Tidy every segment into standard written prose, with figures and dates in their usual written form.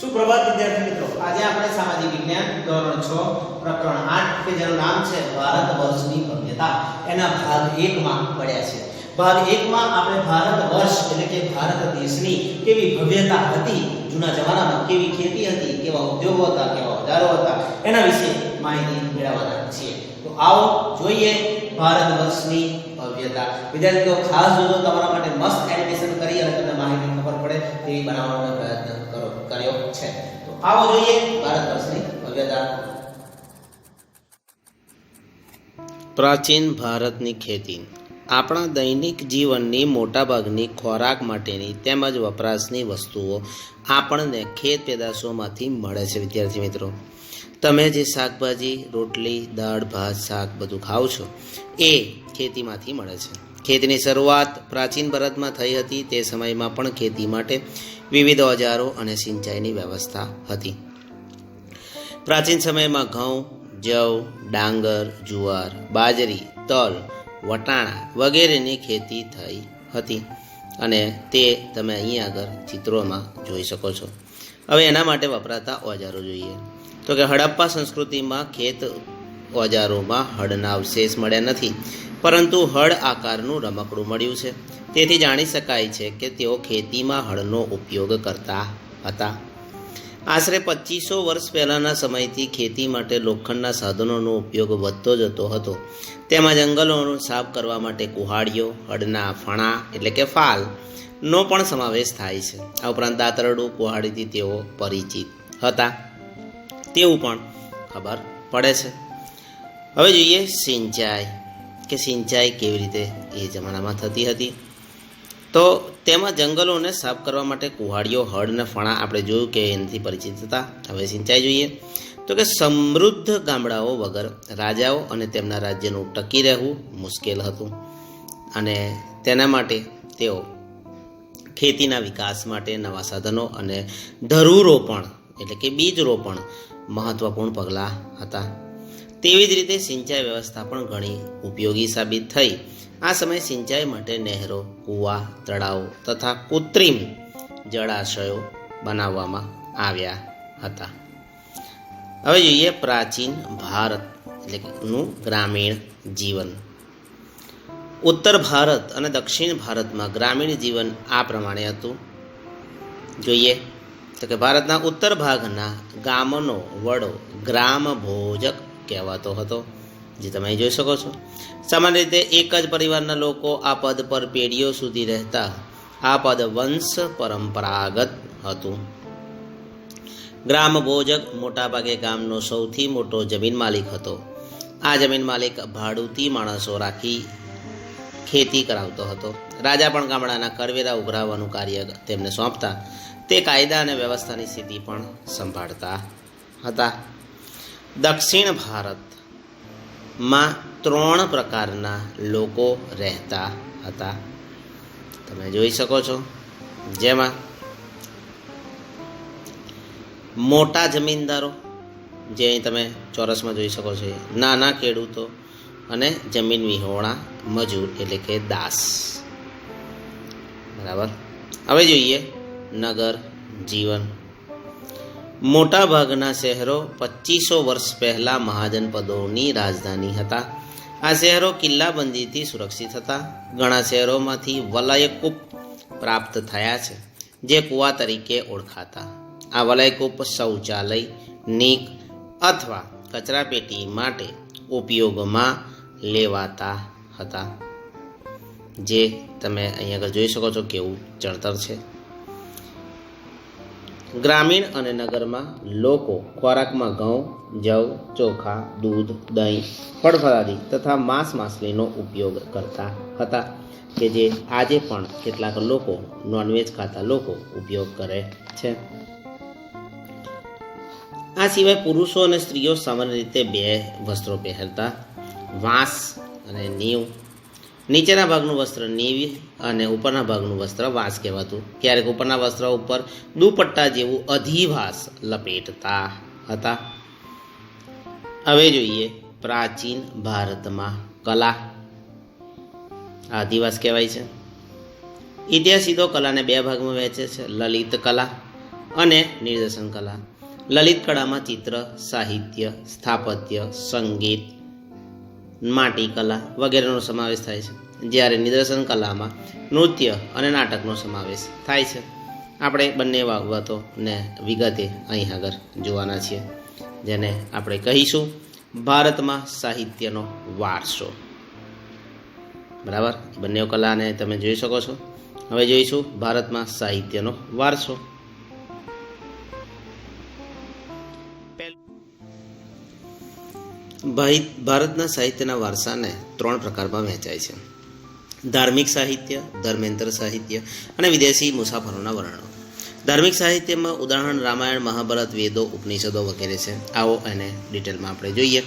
સુપ્રભાત વિદ્યાર્થી મિત્રો, આજે આપણે સામાજિક વિજ્ઞાન ધોરણ 6 પ્રકરણ 8 કે જેનું નામ છે ભારત વર્ષની ભવ્યતા એના ભાગ 1 માં પડ્યા છે। ભાગ 1 માં આપણે ભારત વર્ષ એટલે કે ભારત દેશની કેવી ભવ્યતા હતી, જૂના જમાનામાં કેવી ખેતી હતી, કેવા ઉદ્યોગો હતા, કેવા ઓજારો હતા એના વિશે માહિતી મેળવવાના છીએ। તો આવો જોઈએ ભારત વર્ષની ભવ્યતા। વિદ્યાર્થીઓ ખાસ જોજો, તમારા માટે મસ્ત એનિમેશન કરી અને તમને માહિતી ખબર પડે તેવી બનાવવાનો પ્રયત્ન કર્યો છે। તો આવો જોઈએ ભારત વર્ષની ભવ્યતા। પ્રાચીન ભારતની ખેતી આપણા દૈનિક જીવનની મોટાભાગની ખોરાક માટેની તેમજ વપરાશની વસ્તુઓ આપણને ખેત પેદાશોમાંથી મળે છે। વિદ્યાર્થી મિત્રો, તમે જે શાકભાજી, રોટલી, દાળ, ભાત, શાક બધું ખાઓ છો એ ખેતીમાંથી મળે છે। ખેતીની શરૂઆત પ્રાચીન ભારતમાં થઈ હતી। તે સમયમાં પણ ખેતી માટે વિવિધ ઓજારો અને સિંચાઈની વ્યવસ્થા હતી। પ્રાચીન સમયમાં ઘઉં, જવ, ડાંગર, જુવાર, બાજરી, તલ, વટાણા વગેરેની ખેતી થઈ હતી અને તે તમે અહીં આગળ ચિત્રોમાં જોઈ શકો છો। હવે એના માટે વપરાતા ઓજારો જોઈએ તો કે હડપ્પા સંસ્કૃતિમાં ખેત ઓજારોમાં હળના અવશેષ મળ્યા નથી, પરંતુ હળ આકારનું રમકડું મળ્યું છે। તેથી જાણી શકાય છે કે તેઓ ખેતીમાં હળનો ઉપયોગ કરતા હતા। આશરે 2500 વર્ષ પહેલાંના સમયથી ખેતી માટે લોખંડના સાધનોનો ઉપયોગ વધતો જતો હતો। તેમાં જંગલોને સાફ કરવા માટે કુહાડીઓ, હળના ફણા એટલે કે ફાલનો પણ સમાવેશ થાય છે। આ ઉપરાંત દાતરડું, કુહાડીથી તેઓ પરિચિત હતા તેવું પણ ખબર પડે છે। હવે જોઈએ સિંચાઈ, કે સિંચાઈ કેવી રીતે એ જમાનામાં થતી હતી। તો તેમાં જંગલોને સાફ કરવા માટે કુહાડીઓ, હળ અને ફણા આપણે જોયું કે એનાથી પરિચિત હતા। હવે સિંચાઈ જોઈએ તો કે સમૃદ્ધ ગામડાઓ વગર રાજાઓ અને તેમના રાજ્યનું ટકી રહેવું મુશ્કેલ હતું અને તેના માટે તેઓ ખેતીના વિકાસ માટે નવા સાધનો અને ધરુરોપણ એટલે કે બીજ રોપણ મહત્વપૂર્ણ પગલાં હતા। તેવી જ રીતે સિંચાઈ વ્યવસ્થા પણ ઘણી ઉપયોગી સાબિત થઈ। આ સમયે સિંચાઈ માટે નહેરો, કૂવા, તળાવો તથા કૃત્રિમ જળાશયો બનાવવામાં આવ્યા હતા। હવે જોઈએ પ્રાચીન ભારત એટલે કે નું ગ્રામીણ જીવન। ઉત્તર ભારત અને દક્ષિણ ભારતમાં ગ્રામીણ જીવન આ પ્રમાણે હતું। જોઈએ તો કે ભારતના ઉત્તર ભાગના ગામનો વડો ગ્રામ ભોજક કહેવાતો હતો, જે તમે જોઈ શકો છો। સામાન્ય રીતે એક જ પરિવારના લોકો આ પદ પર પેઢીઓ સુધી રહેતા। આ પદ વંશ પરંપરાગત હતું। ગ્રામ ભોજક મોટાભાગે ગામનો સૌથી મોટો જમીન માલિક હતો। આ જમીન માલિક ભાડુતી માણસો રાખી ખેતી કરાવતો હતો। રાજા પણ ગામડાના કરવેરા ઉઘરાવવાનું કાર્ય તેમને સોંપતા। તે કાયદા અને વ્યવસ્થાની સ્થિતિ પણ સંભાળતા હતા। દક્ષિણ ભારતમાં 3 પ્રકારના લોકો રહેતા હતા, તમે જોઈ શકો છો। જેમાં મોટા જમીનદારો, જે અહીં તમે ચોરસમાં જોઈ શકો છો, નાના ખેડૂતો અને જમીન વિહોણા મજૂર એટલે કે દાસ, બરાબર। હવે જોઈએ નગર જીવન। મોટાભાગના શહેરો 2500 વર્ષ પહેલાં મહાજનપદોની રાજધાની હતા। આ શહેરો કિલ્લાબંધીથી સુરક્ષિત હતા। ઘણા શહેરોમાંથી વલયકૂપ પ્રાપ્ત થયા છે, જે કૂવા તરીકે ઓળખાતા। આ વલયકૂપ શૌચાલય, નીક અથવા કચરાપેટી માટે ઉપયોગમાં લેવાતા હતા, જે તમે અહીં આગળ જોઈ શકો છો કેવું ચણતર છે। ગ્રામીણ અને નગરમાં લોકો ખોરાકમાં ઘઉં, જવ, ચોખા, દૂધ, દહીં, ફળફળાદી તથા માંસ માછલીનો ઉપયોગ કરતા હતા, કે જે આજે પણ કેટલાક લોકો નોનવેજ ખાતા લોકો ઉપયોગ કરે છે। આ સિવાય પુરુષો અને સ્ત્રીઓ સામાન્ય રીતે 2 વસ્ત્રો પહેરતા, વાંસ અને નીવ। નીચેના ભાગનું વસ્ત્ર નીવ અને ઉપરના ભાગનું વસ્ત્ર વાંસ કહેવાતું। ક્યારેક ઉપરના વસ્ત્ર ઉપર દુપટ્ટા જેવું અધિવાસ લપેટતા હતા। હવે જોઈએ પ્રાચીન ભારતમાં કલા, આદિવાસ કહેવાય છે। ઇતિહાસ સીધો કલાને 2 ભાગમાં વહેંચે છે, લલિત કલા અને નિદર્શન કલા. લલિત કળામાં ચિત્ર, સાહિત્ય, સ્થાપત્ય, સંગીત, માટીકલા વગેરેનો સમાવેશ થાય છે, જ્યારે નિદર્શન કલામાં નૃત્ય અને નાટકનો સમાવેશ થાય છે. આપણે બંને બાબતોને વિગતે અહીં આગળ જોવાના છીએ, જેને આપણે કહીશું ભારતમાં સાહિત્યનો વારસો. બરાબર, બંને કલાને તમે જોઈ શકો છો. હવે જોઈશું ભારતમાં સાહિત્યનો વારસો. ભારતના સાહિત્યના વારસાને 3 પ્રકારમાં વહેંચાય છે: ધાર્મિક સાહિત્ય, ધર્મેન્દ્ર સાહિત્ય અને વિદેશી મુસાફરોના વર્ણનો. ધાર્મિક સાહિત્યમાં ઉદાહરણ રામાયણ, મહાભારત, વેદો, ઉપનિષદો વગેરે છે. આવો એને ડિટેલમાં આપણે જોઈએ.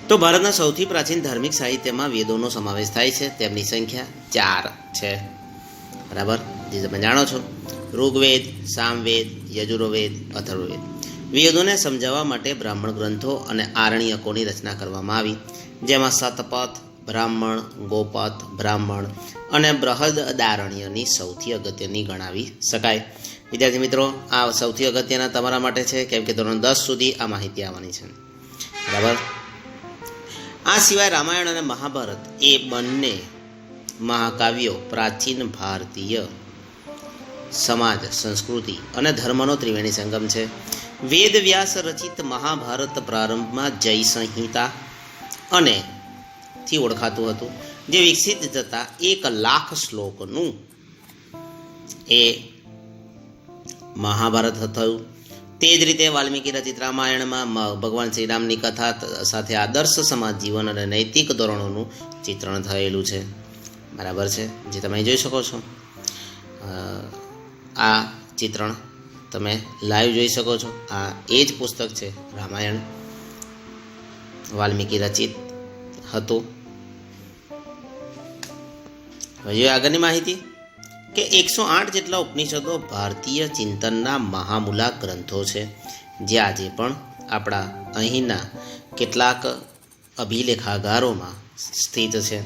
તો ભારતના સૌથી પ્રાચીન ધાર્મિક સાહિત્યમાં વેદોનો સમાવેશ થાય છે. તેમની સંખ્યા 4 છે. બરાબર, જે તમે જાણો છો: ઋગ્વેદ, સામવેદ, યજુર્વેદ, અથર્વવેદ. વેદોને સમજાવવા માટે બ્રાહ્મણ ગ્રંથો અને આરણ્યકોની રચના કરવામાં આવી, જેમાં શતપથ, બ્રાહ્મણ, ગોપથ, બ્રાહ્મણ અને બૃહદારણ્યની સૌથી અગત્યની ગણાવી શકાય. વિદ્યાર્થી મિત્રો, આ સૌથી અગત્યના તમારા માટે છે, કેમ કે ધોરણ 10 સુધી આ માહિતી આવવાની છે. બરાબર. આ સિવાય રામાયણ અને મહાભારત એ બંને મહાકાવ્યો પ્રાચીન ભારતીય સમાજ, સંસ્કૃતિ અને ધર્મનો ત્રિવેણી સંગમ છે. વેદ વ્યાસ રચિત મહાભારત પ્રારંભમાં જય સંહિતા અને થી ઓળખાતું હતું, જે વિકસિત થતા 1,00,000 શ્લોકનું એ મહાભારત થયું. તે જ રીતે વાલ્મીકી રચિત રામાયણમાં ભગવાન શ્રીરામની કથા સાથે આદર્શ સમાજ જીવન અને નૈતિક ધોરણોનું ચિત્રણ થયેલું છે. બરાબર છે, જે તમે જોઈ શકો છો. આ ચિત્રણ તમે લાઈવ જોઈ શકો છો. આ એ જ પુસ્તક છે, રામાયણ વાલ્મીકી રચિત હતું. હવે આગળની માહિતી કે 108 જેટલા ઉપનિષદો ભારતીય ચિંતનના મહામૂલા ગ્રંથો છે, જે આજે પણ આપણા અહીંના કેટલાક અભિલેખાગારોમાં સ્થિત છે.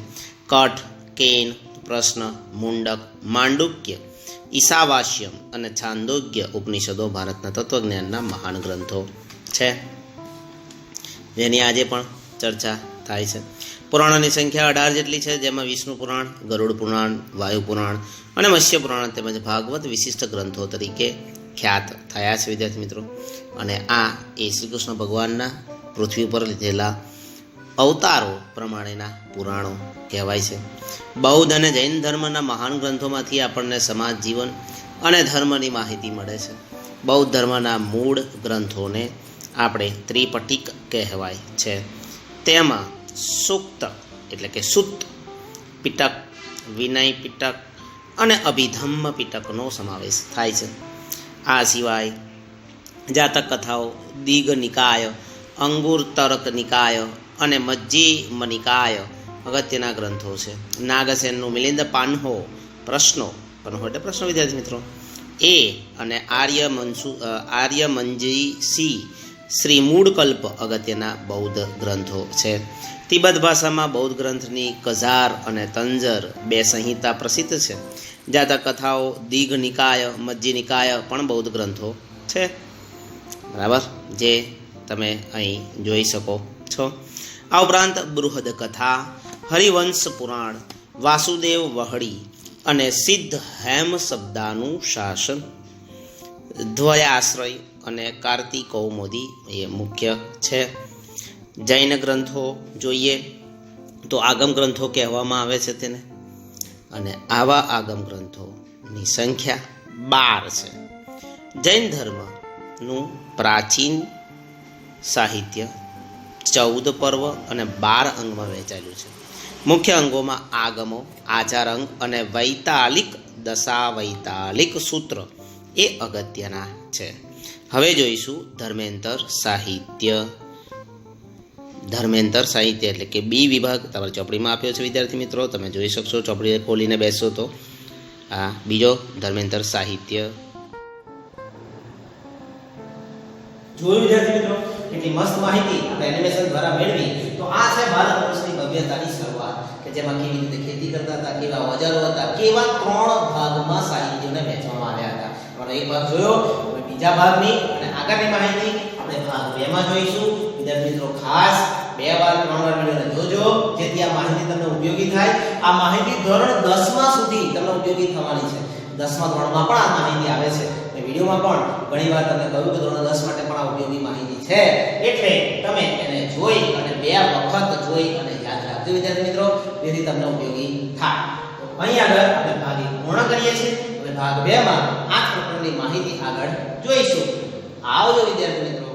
કઠ, કેન, પ્રશ્ન, મુંડક, માંડુક્ય, ઈશાવાસ્યમ અને છાંદોગ્ય ઉપનિષદો ભારતના તત્વજ્ઞાનના મહાન ગ્રંથો છે, જેની આજે પણ ચર્ચા થાય છે. પુરાણોની સંખ્યા 18 જેટલી છે, જેમાં વિષ્ણુ પુરાણ, ગરુડ પુરાણ, વાયુ પુરાણ અને મત્સ્ય પુરાણ તેમજ ભાગવત વિશિષ્ટ ગ્રંથો તરીકે ખ્યાત થયા છે. વિદ્યાર્થી મિત્રો, અને આ એ શ્રી કૃષ્ણ ભગવાનના પૃથ્વી ઉપર લીધેલા અવતારો પ્રમાણેના પુરાણો કહેવાય છે. બૌદ્ધ અને જૈન ધર્મના મહાન ગ્રંથોમાંથી આપણને સમાજ જીવન અને ધર્મની માહિતી મળે છે. બૌદ્ધ ધર્મના મૂળ ગ્રંથોને આપણે ત્રિપટિક કહેવાય છે. તેમાં સૂક્ત એટલે કે સુત્ત પિટક, વિનય પિટક અને અભિધમ્મ પિટકનો સમાવેશ થાય છે. આ સિવાય જાતક કથાઓ, દીઘ નિકાય, અંગુર તર્ક નિકાય અને મજ્જી નિકાય અગત્યના ગ્રંથો છે. નાગસેનનું મિલિંદ પાન્હો પ્રશ્નો એટલે પ્રશ્નો વિદ્યાર્થી મિત્રો એ અને આર્યમંજીસી શ્રી મૂળકલ્પ અગત્યના બૌદ્ધ ગ્રંથો છે. તિબત ભાષામાં બૌદ્ધ ગ્રંથની કઝાર અને તંજર 2 સંહિતા પ્રસિદ્ધ છે. જાતક કથાઓ, દીઘ નિકાય, મજ્જી નિકાય પણ બૌદ્ધ ગ્રંથો છે. બરાબર, જે તમે અહીં જોઈ શકો છો. આ ઉપરાંત બૃહદ કથા, હરિવંશ પુરાણ, વાસુદેવ વહડી અને સિદ્ધ હેમ શબ્દાનું શાસન, દ્વયાશ્રય અને કાર્તિક કૌમુદી એ મુખ્ય છે. જૈન ગ્રંથો જોઈએ તો આગમ ગ્રંથો કહેવામાં આવે છે તેને, અને આવા આગમ ગ્રંથોની સંખ્યા 12 છે. જૈન ધર્મનું પ્રાચીન સાહિત્ય 14 પર્વ અને 12 અંગમાં વહેંચાયેલું છે. મુખ્ય અંગોમાં આગમો, આચાર અંગ અને વૈતાલિક દશાવૈતાલિક સૂત્ર એ અગત્યના છે. હવે જોઈશું ધર્મેન્દ્ર સાહિત્ય. ધર્મેન્દ્ર સાહિત્ય એટલે કે બી વિભાગ તમારી ચોપડીમાં આપ્યો છે વિદ્યાર્થી મિત્રો, તમે જોઈ શકશો. ચોપડી ખોલીને બેસો તો આ બીજો ધર્મેન્દ્ર સાહિત્ય. જોયું વિદ્યાર્થી મિત્રો, કેટલી મસ્ત માહિતી આપણે એનિમેશન દ્વારા મેળવી. તો આ છે ભારત વર્ષની ભવ્યતાની શરૂઆત, કે જેમાં કેવી રીતે ખેતી કરતા હતા, કેવા ઓજારો હતા, કેવા 3 ભાગમાં સાહિત્યને વહેંચવામાં આવ્યા હતા. પ્રકરણનો એક ભાગ જોયો. હવે બીજા ભાગની અને આગળની માહિતી આપણે ભાગ 2 માં જોઈશું. વિદ્યાર્થી મિત્રો ખાસ 2 વાર 3 વાર વિડિયોને જોજો જેથી આ માહિતી તમને ઉપયોગી થાય. આ માહિતી ધોરણ 10 માં સુધી તમને ઉપયોગી થવાની છે. 10મા ધોરણમાં પણ આ માહિતી આવે છે. અને વિડિયોમાં પણ ઘણીવાર તમને કહ્યું કે ધોરણ 10 માટે પણ આ ઉપયોગી માહિતી છે. એટલે તમે એને જોઈ અને 2 વખત જોઈ અને યાદ રાખજો વિદ્યાર્થી મિત્રો, જેથી તમને ઉપયોગી થાય. તો અહીં આગળ આપણે ભાગ 1 પૂર્ણ કરીએ છીએ. હવે ભાગ 2 માં આ પ્રકરણની માહિતી આગળ જોઈશું. આવજો વિદ્યાર્થી મિત્રો.